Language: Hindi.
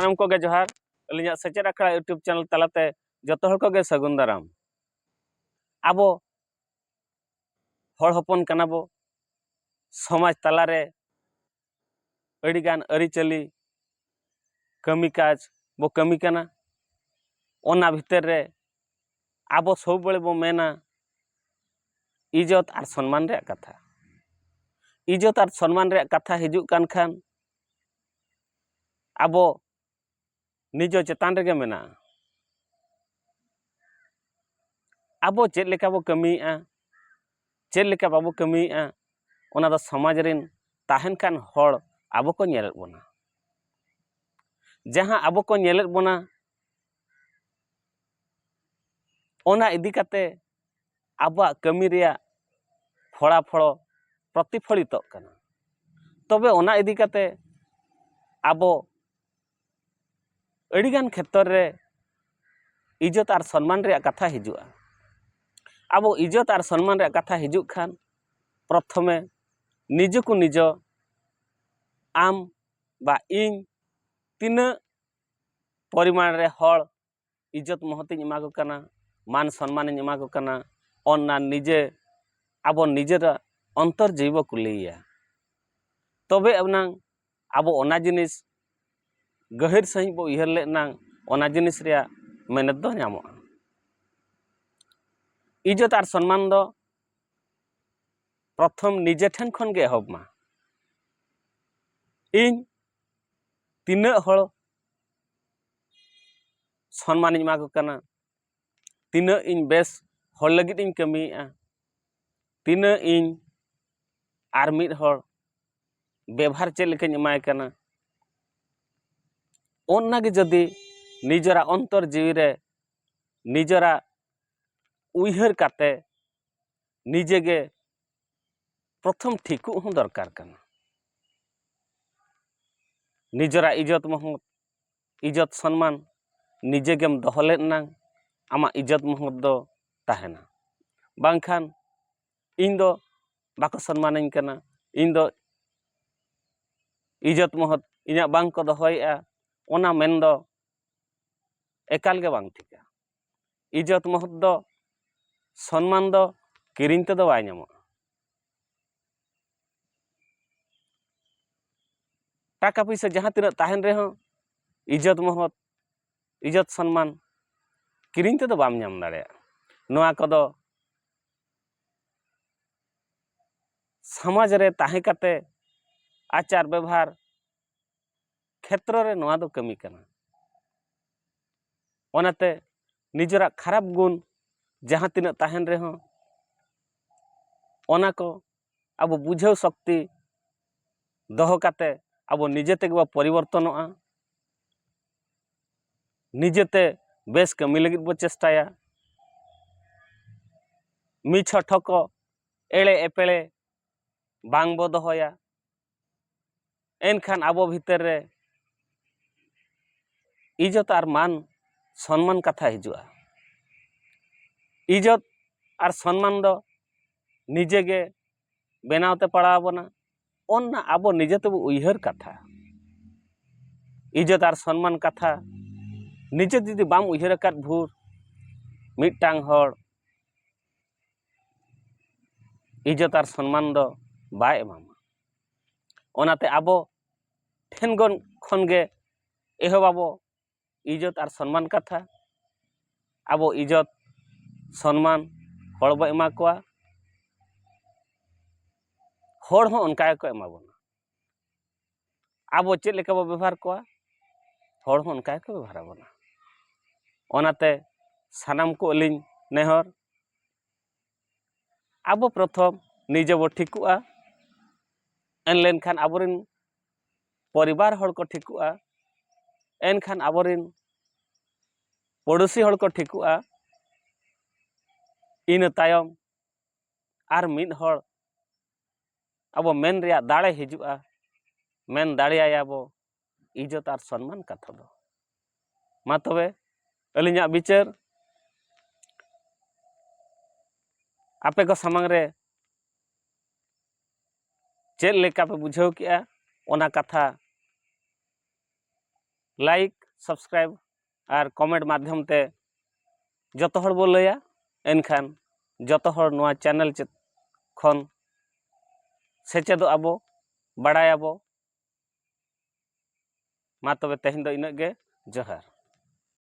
सानाम को गे जोहार अलिया सेचेद आखड़ा यूट्यूब चैनल तलाते जतो हर को गे सगुन दाराम आबो हर हपन कनाबो समाज तलारे अड़ीगान अरिचली कमी काज बो कमी कना ओना भितर रे आबो सब बड़े बो मेना इज्जत और सम्मान रे कथा इज्जत और सम्मान रे कथा हिजुक कान खान आबो निजो चेतान रे मेना आबो चेद लेका बो कमीआ चेद लेका बाबो कमीआ ओना दो समाज रेन ताहेन कान हर आबो को नेल बोना जहां आबो को नेल बोना ओना इदी काते आबा कमी रिया फड़ाफड़ प्रतिफलित कना तबे ओना इदी काते आबो अड़ीगान क्षेत्र रे इज्जत और सम्मान रे कथा हिजुआ आबो इज्जत और सम्मान रे कथा हिजुक खान प्रथमे निज को निज आम बा इन तीन परिमाण रे हर इज्जत महती एमा को कना मान सम्मान एमा को कना ओना निजे आबो निजेर अंतर जीव को लैया तबे अबनांग आबो ओना जिनिस गहिर सही बो उहर लेना ओना जिनिस रे मेहनत दो ᱧᱟᱢᱚᱜᱼᱟ इज्जत और सम्मान दो प्रथम निजे ठन खन गे एहब मा इन तीन हड़ सम्मान एमा को कना तीन इन बेस हड़ लगित इन कमीआ तीन इन आर मिद हड़ व्यवहार चेद लेकाኝ एमाय कना ओन्ना गे जदि निजरा अंतर जीवी रे निजरा उइहर काते निजे गे प्रथम ठिकु हूँ दरकार कना निजरा इज्जत महत इज्जत सम्मान निजे गेम दोहले नांग आमा इज्जत महत दो ताहेना बांखान इन दो बाको सम्मानिन कना इन दो इज्जत महत इना बांग को दोहयेआ ओना मेन दो एकाल गे बांग ठिका इज्जत महत दो सम्मान दो किरिंग ते दो बाय ᱧᱟᱢᱚᱜᱼᱟ टाका पैसा जहाँ तीन ताहेन रे हो इज्जत महत इज्जत सम्मान किरिंग ते दो बाम ᱧᱟᱢ दाड़ेया नोआ कदो समाज रे ताहे काते आचार व्यवहार क्षेत्र रे नोआ दो कमी कना ओनाते निजरा खराब गुण जहाँ तीन ताहेन रे हो ओना को अब बुझाव शक्ति दोहो काते अब निजेते गे परिवर्तनोआ निजेते बेस कमी लगित बो चेष्टाया मिछ ठको एड़े एपेड़े बांग बो दोहया एनखान आबो भीतर रे इज्जत और मान सम्मान कथा हिजुआ इज्जत और सम्मान दो निजे गे बनावते पड़ा बना ओन्ना आबो निजेते बो उइहर कथा इज्जत और सम्मान कथा निजे जुदी बाम उइहर कात भूर मिटांग हड़ इज्जत और सम्मान दो बाय एमामा ओनाते आबो ठेनगन खनगे एहबाबो इज्जत और सम्मान कथा आबो इज्जत सम्मान हड़ बो एमा कोआ हड़ हो उनका को एमा बोना आबो चेद लेका बो व्यवहार कोआ हड़ हो उनका को व्यवहार बोना ओनाते सानाम को अलिኝ नेहर आबो प्रथम निजे बो ठिकुआ एनलेन खान आबोरिन परिवार हड़ को ठिकुआ एनखान आबोरिन पड़ोसी हड़ को ठिकुआ इन तायम आर मिद हड़ अब मेन रिया दाड़े हिजुआ मेन दाड़ेया बो इज्जत और सम्मान कथा दो मा तबे अलिñा विचार आपे को सामंग रे चेद लेका पे बुझाव किया ओना कथा लाइक सब्सक्राइब और कमेंट माध्यम ते जतो हर बो लया एनखान जतो हर नोआ चैनल खन सेचेदो आबो बड़ाय आबो मा तबे तेहेन दो इनाग गे जोहार।